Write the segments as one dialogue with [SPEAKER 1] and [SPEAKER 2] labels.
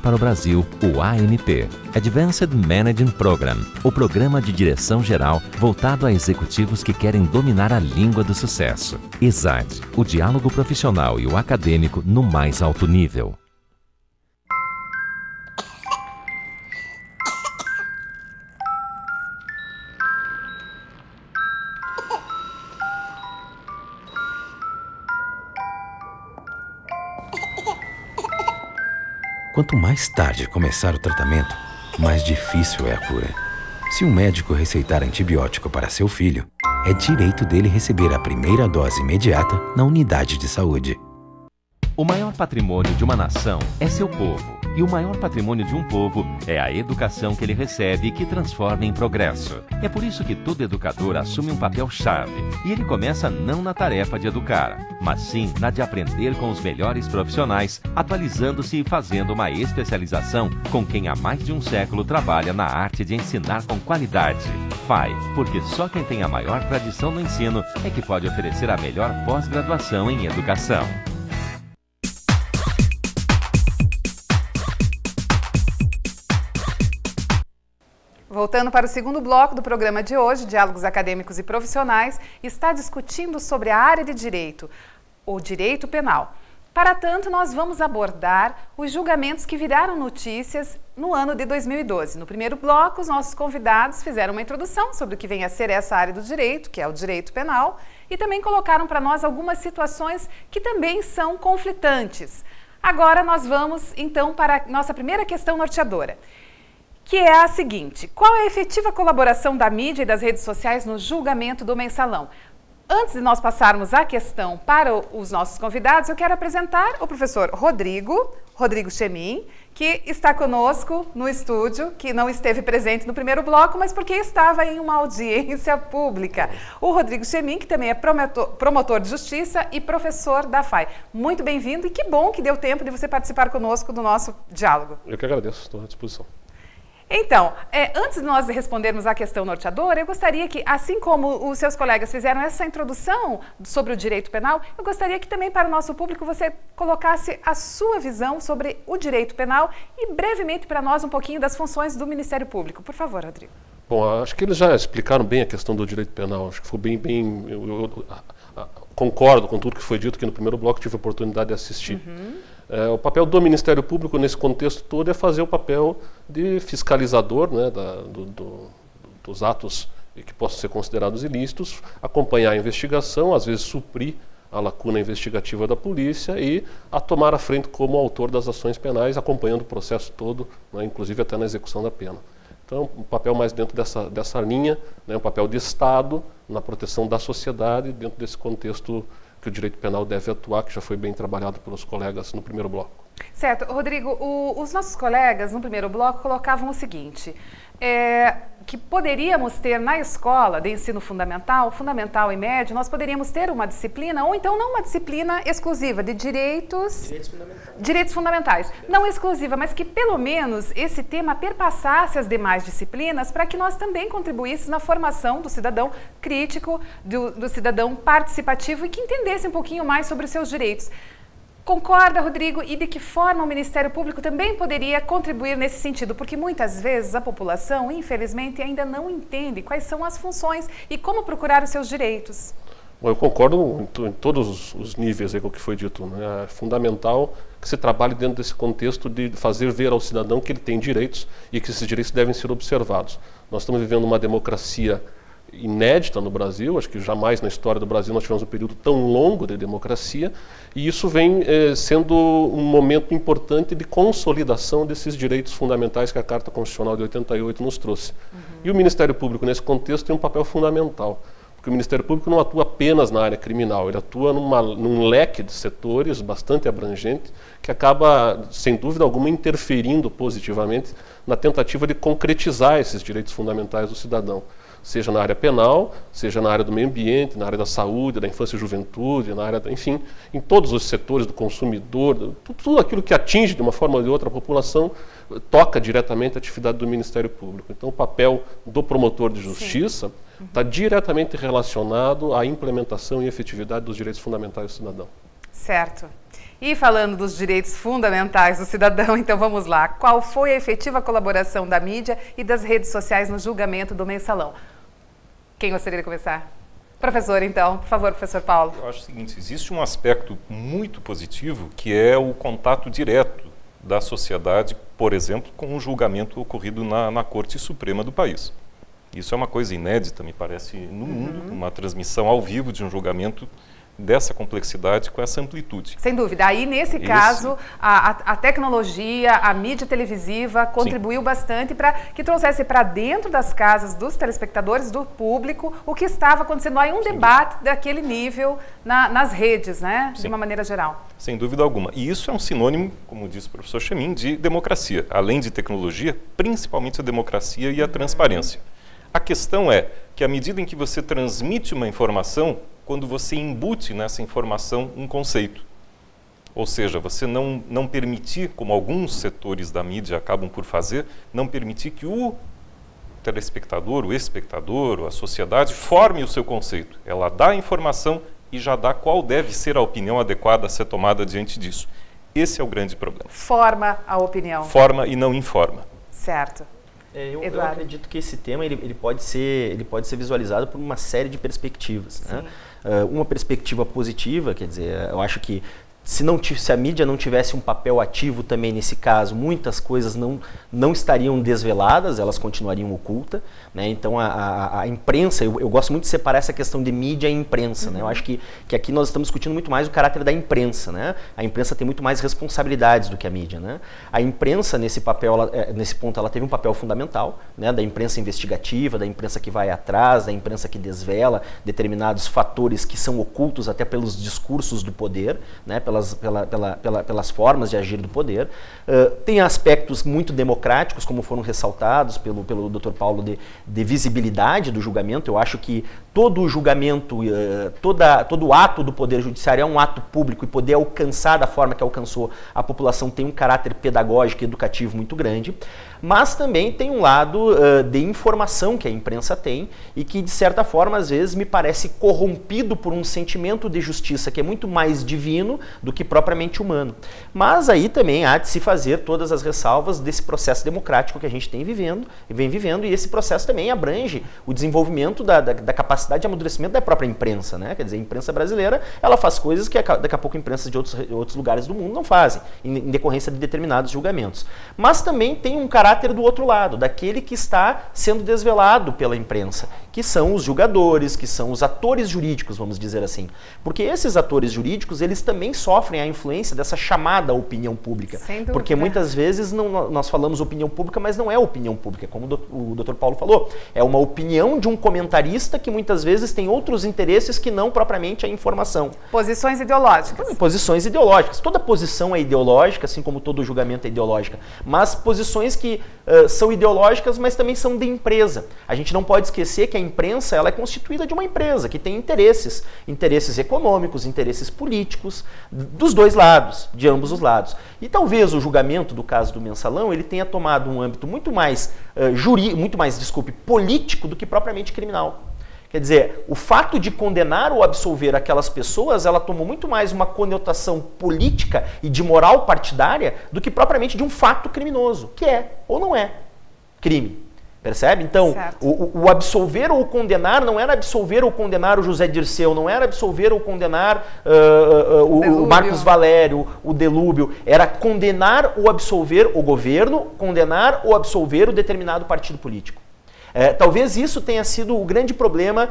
[SPEAKER 1] para o Brasil o AMP, Advanced Managing Program, o Programa de Direção Geral voltado a executivos que querem dominar a língua do sucesso. ESAD, o diálogo profissional e o acadêmico no mais alto nível.
[SPEAKER 2] Quanto mais tarde começar o tratamento, mais difícil é a cura. Se um médico receitar antibiótico para seu filho, é direito dele receber a primeira dose imediata na unidade de saúde.
[SPEAKER 1] O maior patrimônio de uma nação é seu povo. E o maior patrimônio de um povo é a educação que ele recebe e que transforma em progresso. É por isso que todo educador assume um papel-chave. E ele começa não na tarefa de educar, mas sim na de aprender com os melhores profissionais, atualizando-se e fazendo uma especialização com quem há mais de um século trabalha na arte de ensinar com qualidade. FAI, porque só quem tem a maior tradição no ensino é que pode oferecer a melhor pós-graduação em educação.
[SPEAKER 3] Voltando para o segundo bloco do programa de hoje, Diálogos Acadêmicos e Profissionais, está discutindo sobre a área de direito, o direito penal. Para tanto, nós vamos abordar os julgamentos que viraram notícias no ano de 2012. No primeiro bloco, os nossos convidados fizeram uma introdução sobre o que vem a ser essa área do direito, que é o direito penal, e também colocaram para nós algumas situações que também são conflitantes. Agora nós vamos, então, para a nossa primeira questão norteadora, que é a seguinte: qual é a efetiva colaboração da mídia e das redes sociais no julgamento do mensalão? Antes de nós passarmos a questão para os nossos convidados, eu quero apresentar o professor Rodrigo Chemin, que está conosco no estúdio, que não esteve presente no primeiro bloco, mas porque estava em uma audiência pública. O Rodrigo Chemin, que também é promotor de justiça e professor da FAI. Muito bem-vindo e que bom que deu tempo de você participar conosco do nosso diálogo.
[SPEAKER 4] Eu que agradeço, estou à disposição.
[SPEAKER 3] Então, antes de nós respondermos à questão norteadora, eu gostaria que, assim como os seus colegas fizeram essa introdução sobre o direito penal, eu gostaria que também para o nosso público você colocasse a sua visão sobre o direito penal e brevemente para nós um pouquinho das funções do Ministério Público. Por favor, Rodrigo.
[SPEAKER 4] Bom, acho que eles já explicaram bem a questão do direito penal. Acho que foi bem eu concordo com tudo que foi dito aqui no primeiro bloco, tive a oportunidade de assistir. O papel do Ministério Público nesse contexto todo é fazer o papel de fiscalizador, né, dos atos que possam ser considerados ilícitos, acompanhar a investigação, às vezes suprir a lacuna investigativa da polícia e a tomar a frente como autor das ações penais, acompanhando o processo todo, né, inclusive até na execução da pena. Então, um papel mais dentro dessa linha, né, um papel de Estado na proteção da sociedade dentro desse contexto que o direito penal deve atuar, que já foi bem trabalhado pelos colegas no primeiro bloco. Certo.
[SPEAKER 3] Rodrigo, os nossos colegas no primeiro bloco colocavam o seguinte, que poderíamos ter na escola de ensino fundamental e médio, nós poderíamos ter uma disciplina, ou então não uma disciplina exclusiva de direitos fundamentais. Não exclusiva, mas que pelo menos esse tema perpassasse as demais disciplinas para que nós também contribuíssemos na formação do cidadão crítico, do cidadão participativo e que entendesse um pouquinho mais sobre os seus direitos. Concorda, Rodrigo? E de que forma o Ministério Público também poderia contribuir nesse sentido? Porque muitas vezes a população, infelizmente, ainda não entende quais são as funções e como procurar os seus direitos.
[SPEAKER 4] Bom, eu concordo em todos os níveis aí com o que foi dito, né? É fundamental que se trabalhe dentro desse contexto de fazer ver ao cidadão que ele tem direitos e que esses direitos devem ser observados. Nós estamos vivendo uma democracia inédita no Brasil, acho que jamais na história do Brasil nós tivemos um período tão longo de democracia, e isso vem sendo um momento importante de consolidação desses direitos fundamentais que a Carta Constitucional de 88 nos trouxe. E o Ministério Público nesse contexto tem um papel fundamental, porque o Ministério Público não atua apenas na área criminal, ele atua num leque de setores bastante abrangente, que acaba, sem dúvida alguma, interferindo positivamente na tentativa de concretizar esses direitos fundamentais do cidadão. Seja na área penal, seja na área do meio ambiente, na área da saúde, da infância e juventude, na área, enfim, em todos os setores do consumidor, tudo aquilo que atinge de uma forma ou de outra a população, toca diretamente a atividade do Ministério Público. Então, o papel do promotor de justiça está diretamente relacionado à implementação e efetividade dos direitos fundamentais do cidadão.
[SPEAKER 3] Certo. E falando dos direitos fundamentais do cidadão, então vamos lá. Qual foi a efetiva colaboração da mídia e das redes sociais no julgamento do Mensalão? Quem gostaria de começar? Professor, então, por favor, professor Paulo.
[SPEAKER 5] Eu acho o seguinte, existe um aspecto muito positivo que é o contato direto da sociedade, por exemplo, com o julgamento ocorrido na Corte Suprema do país. Isso é uma coisa inédita, me parece, no mundo, uma transmissão ao vivo de um julgamento dessa complexidade, com essa amplitude.
[SPEAKER 3] Sem dúvida. Aí, nesse caso, a tecnologia, a mídia televisiva contribuiu bastante para que trouxesse para dentro das casas dos telespectadores, do público, o que estava acontecendo. Aí um debate daquele nível nas redes, né? De uma maneira geral.
[SPEAKER 5] Sem dúvida alguma. E isso é um sinônimo, como disse o professor Chemin, de democracia. Além de tecnologia, principalmente a democracia e a transparência. A questão é que, à medida em que você transmite uma informação, quando você embute nessa informação um conceito. Ou seja, você não permitir, como alguns setores da mídia acabam por fazer, não permitir que o telespectador, o espectador, a sociedade forme o seu conceito. Ela dá a informação e já dá qual deve ser a opinião adequada a ser tomada diante disso. Esse é o grande problema.
[SPEAKER 3] Forma a opinião.
[SPEAKER 5] Forma e não informa.
[SPEAKER 3] Certo.
[SPEAKER 6] Eu acredito que esse tema ele pode ser visualizado por uma série de perspectivas. Né? Uma perspectiva positiva, quer dizer, eu acho que se a mídia não tivesse um papel ativo também nesse caso, muitas coisas não estariam desveladas, elas continuariam ocultas. Né? Então a imprensa, eu gosto muito de separar essa questão de mídia e imprensa. Né? Eu acho que aqui nós estamos discutindo muito mais o caráter da imprensa. Né? A imprensa tem muito mais responsabilidades do que a mídia. Né? A imprensa, nesse ponto, ela teve um papel fundamental, né? Da imprensa investigativa, da imprensa que vai atrás, da imprensa que desvela determinados fatores que são ocultos até pelos discursos do poder, né? Pelas formas de agir do poder. Tem aspectos muito democráticos, como foram ressaltados pelo Dr. Paulo, de visibilidade do julgamento. Eu acho que todo o julgamento, todo o ato do Poder Judiciário é um ato público e poder alcançar da forma que alcançou a população tem um caráter pedagógico e educativo muito grande. Mas também tem um lado de informação que a imprensa tem e que, de certa forma, às vezes me parece corrompido por um sentimento de justiça que é muito mais divino do que propriamente humano. Mas aí também há de se fazer todas as ressalvas desse processo democrático que a gente vem vivendo, e esse processo também abrange o desenvolvimento da capacidade de amadurecimento da própria imprensa. Né? Quer dizer, a imprensa brasileira ela faz coisas que daqui a pouco a imprensa de outros lugares do mundo não fazem, em decorrência de determinados julgamentos. Mas também tem um caráter do outro lado, daquele que está sendo desvelado pela imprensa, que são os julgadores, que são os atores jurídicos, vamos dizer assim. Porque esses atores jurídicos, eles também sofrem a influência dessa chamada opinião pública.
[SPEAKER 3] Sem dúvida.
[SPEAKER 6] Porque muitas vezes nós falamos opinião pública, mas não é opinião pública, como o Dr. Paulo falou. É uma opinião de um comentarista que muitas vezes tem outros interesses que não propriamente a informação.
[SPEAKER 3] Posições ideológicas.
[SPEAKER 6] Posições ideológicas. Toda posição é ideológica, assim como todo julgamento é ideológica. Mas posições que são ideológicas, mas também são de empresa. A gente não pode esquecer que a imprensa ela é constituída de uma empresa que tem interesses econômicos, interesses políticos, dos dois lados, de ambos os lados. E talvez o julgamento do caso do Mensalão ele tenha tomado um âmbito muito mais político do que propriamente criminal. Quer dizer, o fato de condenar ou absolver aquelas pessoas, ela tomou muito mais uma conotação política e de moral partidária do que propriamente de um fato criminoso, que é ou não é crime. Percebe? Então, o absolver ou condenar não era absolver ou condenar o José Dirceu, não era absolver ou condenar o Marcos Valério, o Delúbio. Era condenar ou absolver o governo, condenar ou absolver o determinado partido político. Talvez isso tenha sido o grande problema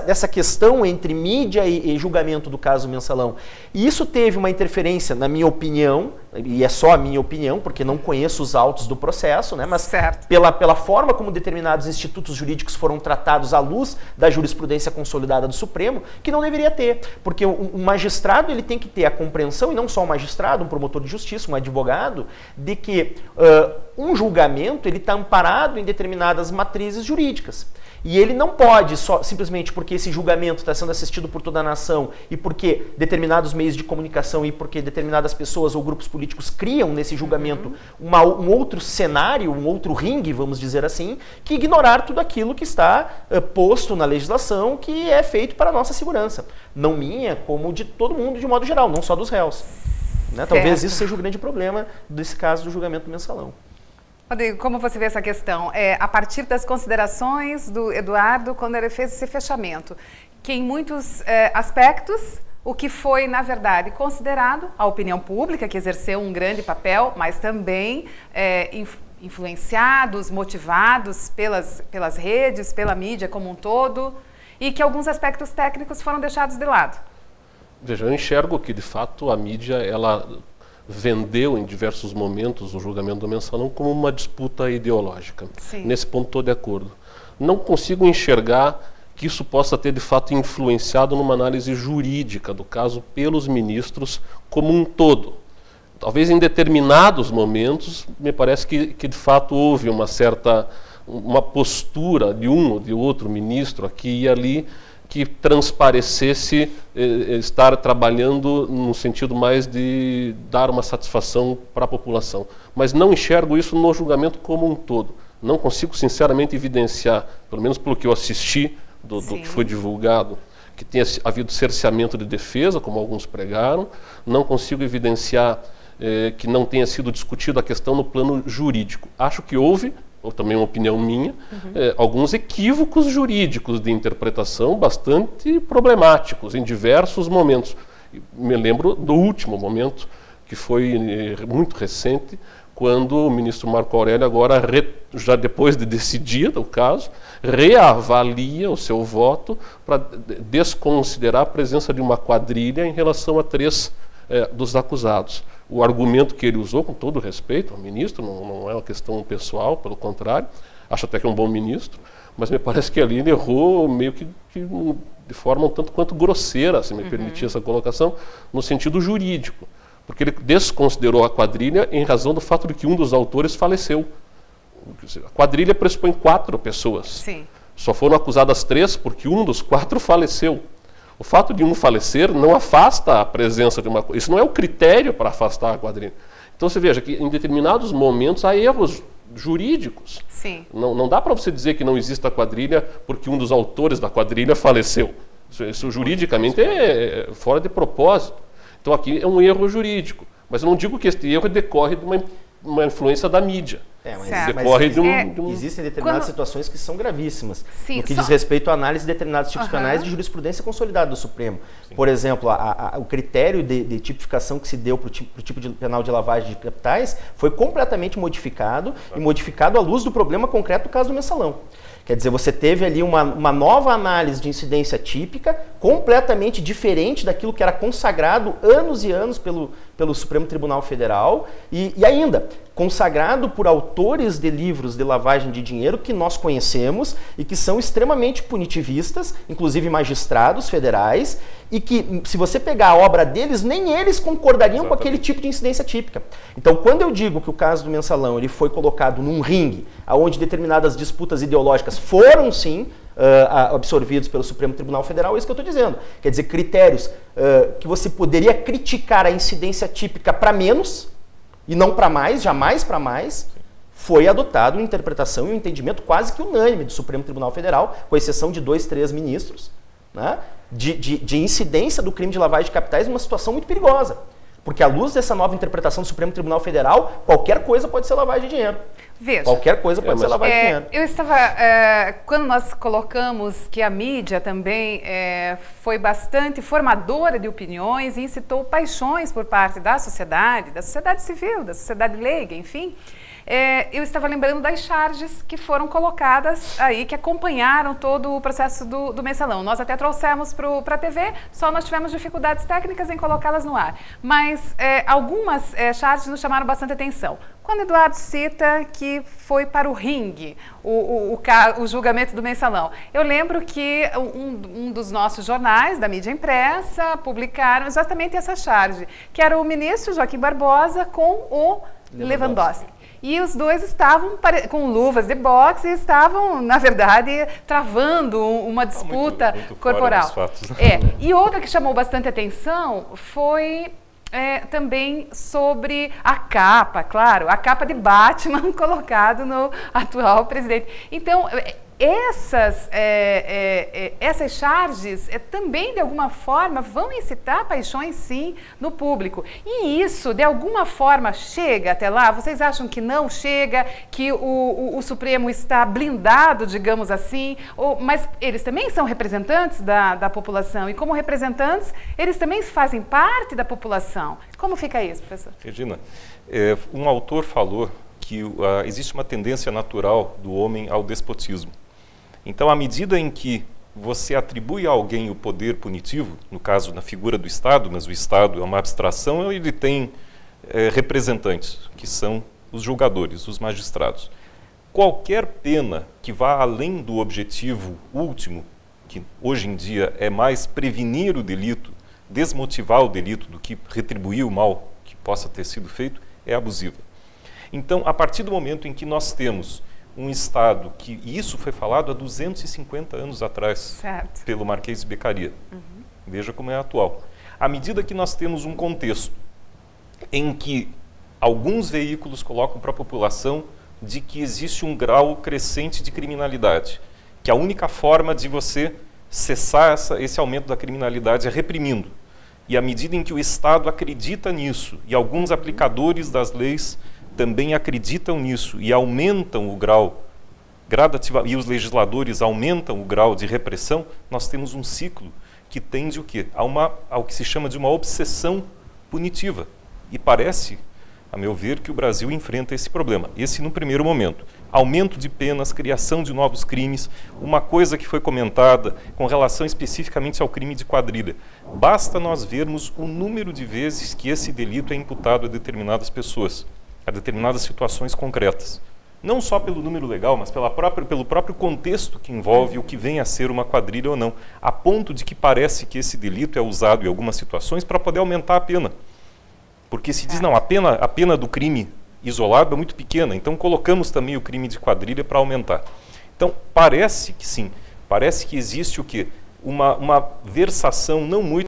[SPEAKER 6] dessa questão entre mídia e julgamento do caso Mensalão. E isso teve uma interferência, na minha opinião, e é só a minha opinião, porque não conheço os autos do processo, né? Mas pela forma como determinados institutos jurídicos foram tratados à luz da jurisprudência consolidada do Supremo, que não deveria ter. Porque um magistrado ele tem que ter a compreensão, e não só um magistrado, um promotor de justiça, um advogado, de que um julgamento ele está amparado em determinadas matrizes jurídicas. E ele não pode, só simplesmente porque esse julgamento está sendo assistido por toda a nação e porque determinados meios de comunicação e porque determinadas pessoas ou grupos políticos criam nesse julgamento um outro cenário, um outro ringue, vamos dizer assim, que ignorar tudo aquilo que está posto na legislação, que é feito para a nossa segurança. Não minha, como de todo mundo de modo geral, não só dos réus. Né? Talvez isso seja o grande problema desse caso do julgamento do mensalão.
[SPEAKER 3] Rodrigo, como você vê essa questão? A partir das considerações do Eduardo, quando ele fez esse fechamento, que em muitos aspectos, o que foi, na verdade, considerado a opinião pública, que exerceu um grande papel, mas também influenciados, motivados pelas redes, pela mídia como um todo, e que alguns aspectos técnicos foram deixados de lado.
[SPEAKER 4] Veja, eu enxergo que, de fato, a mídia, ela vendeu em diversos momentos o julgamento do mensalão como uma disputa ideológica.
[SPEAKER 3] Sim.
[SPEAKER 4] Nesse ponto estou de acordo. Não consigo enxergar que isso possa ter de fato influenciado numa análise jurídica do caso pelos ministros como um todo. Talvez em determinados momentos me parece que de fato houve uma postura de um ou de outro ministro aqui e ali que transparecesse estar trabalhando no sentido mais de dar uma satisfação para a população. Mas não enxergo isso no julgamento como um todo. Não consigo, sinceramente, evidenciar, pelo menos pelo que eu assisti do que foi divulgado, que tenha havido cerceamento de defesa, como alguns pregaram. Não consigo evidenciar que não tenha sido discutida a questão no plano jurídico. Acho que houve, ou também uma opinião minha, alguns equívocos jurídicos de interpretação bastante problemáticos em diversos momentos. Me lembro do último momento, que foi muito recente, quando o ministro Marco Aurélio, agora, já depois de decidido o caso, reavalia o seu voto para desconsiderar a presença de uma quadrilha em relação a 3 dos acusados. O argumento que ele usou, com todo respeito ao ministro, não é uma questão pessoal, pelo contrário, acho até que é um bom ministro, mas me parece que ali ele errou meio que de forma um tanto quanto grosseira, se me permitir essa colocação, no sentido jurídico, porque ele desconsiderou a quadrilha em razão do fato de que um dos autores faleceu. A quadrilha pressupõe 4 pessoas.
[SPEAKER 3] Sim.
[SPEAKER 4] Só foram acusadas 3 porque um dos 4 faleceu. O fato de um falecer não afasta a presença de uma... Isso não é o critério para afastar a quadrilha. Então você veja que em determinados momentos há erros jurídicos.
[SPEAKER 3] Sim.
[SPEAKER 4] Não dá para você dizer que não existe a quadrilha porque um dos autores da quadrilha faleceu. Isso juridicamente é fora de propósito. Então aqui é um erro jurídico. Mas eu não digo que este erro decorre de uma influência da mídia.
[SPEAKER 6] Existem determinadas situações que são gravíssimas.
[SPEAKER 3] Sim,
[SPEAKER 6] no que diz respeito à análise de determinados tipos penais de jurisprudência consolidada do Supremo. Sim. Por exemplo, o critério de tipificação que se deu para o tipo de penal de lavagem de capitais foi completamente modificado e modificado à luz do problema concreto do caso do mensalão. Quer dizer, você teve ali uma nova análise de incidência típica, completamente diferente daquilo que era consagrado anos e anos pelo Supremo Tribunal Federal e ainda consagrado por autores de livros de lavagem de dinheiro que nós conhecemos e que são extremamente punitivistas, inclusive magistrados federais, e que, se você pegar a obra deles, nem eles concordariam com aquele tipo de incidência típica. Então, quando eu digo que o caso do mensalão ele foi colocado num ringue, onde determinadas disputas ideológicas foram, sim, absorvidos pelo Supremo Tribunal Federal, é isso que eu estou dizendo. Quer dizer, critérios que você poderia criticar a incidência típica para menos, e não para mais, jamais para mais, foi adotado uma interpretação e um entendimento quase que unânime do Supremo Tribunal Federal, com exceção de 2, 3 ministros, né, de incidência do crime de lavagem de capitais numa situação muito perigosa. Porque à luz dessa nova interpretação do Supremo Tribunal Federal, qualquer coisa pode ser lavagem de dinheiro.
[SPEAKER 3] Veja,
[SPEAKER 6] qualquer coisa pode ser lavagem de dinheiro.
[SPEAKER 3] Eu estava, quando nós colocamos que a mídia também foi bastante formadora de opiniões e incitou paixões por parte da sociedade civil, da sociedade leiga, enfim, eu estava lembrando das charges que foram colocadas aí, que acompanharam todo o processo do mensalão. Nós até trouxemos para a TV, só nós tivemos dificuldades técnicas em colocá-las no ar. Mas algumas charges nos chamaram bastante atenção. Quando Eduardo cita que foi para o ringue o julgamento do mensalão, eu lembro que um dos nossos jornais, da mídia impressa, publicaram exatamente essa charge, que era o ministro Joaquim Barbosa com o Lewandowski. E os dois estavam com luvas de boxe e estavam, na verdade, travando uma disputa
[SPEAKER 5] muito
[SPEAKER 3] corporal.
[SPEAKER 5] Fora dos fatos.
[SPEAKER 3] E outra que chamou bastante atenção foi também sobre a capa, claro, a capa de Batman colocado no atual presidente. Então, essas charges também, de alguma forma, vão incitar paixões, sim, no público. E isso, de alguma forma, chega até lá? Vocês acham que não chega, que o Supremo está blindado, digamos assim? Mas eles também são representantes da população, e como representantes, eles também fazem parte da população. Como fica isso, professor?
[SPEAKER 5] Regina, um autor falou que existe uma tendência natural do homem ao despotismo. Então, à medida em que você atribui a alguém o poder punitivo, no caso, na figura do Estado, mas o Estado é uma abstração, ele tem representantes, que são os julgadores, os magistrados. Qualquer pena que vá além do objetivo último, que hoje em dia é mais prevenir o delito, desmotivar o delito do que retribuir o mal que possa ter sido feito, é abusiva. Então, a partir do momento em que nós temos um Estado que, e isso foi falado há 250 anos atrás, certo, pelo Marquês de Beccaria, veja como é atual. À medida que nós temos um contexto em que alguns veículos colocam para a população de que existe um grau crescente de criminalidade, que a única forma de você cessar esse aumento da criminalidade é reprimindo. E à medida em que o Estado acredita nisso, e alguns aplicadores das leis também acreditam nisso e aumentam o grau gradativamente, e os legisladores aumentam o grau de repressão, nós temos um ciclo que tende o quê? Ao que se chama de uma obsessão punitiva. E parece, a meu ver, que o Brasil enfrenta esse problema. Esse no primeiro momento. Aumento de penas, criação de novos crimes, uma coisa que foi comentada com relação especificamente ao crime de quadrilha. Basta nós vermos o número de vezes que esse delito é imputado a determinadas pessoas, a determinadas situações concretas. Não só pelo número legal, mas pelo próprio contexto que envolve o que vem a ser uma quadrilha ou não, a ponto de que parece que esse delito é usado em algumas situações para poder aumentar a pena. Porque se diz, não, a pena do crime isolado é muito pequena, então colocamos também o crime de quadrilha para aumentar. Então, parece que sim, parece que existe o quê? Uma versação não muito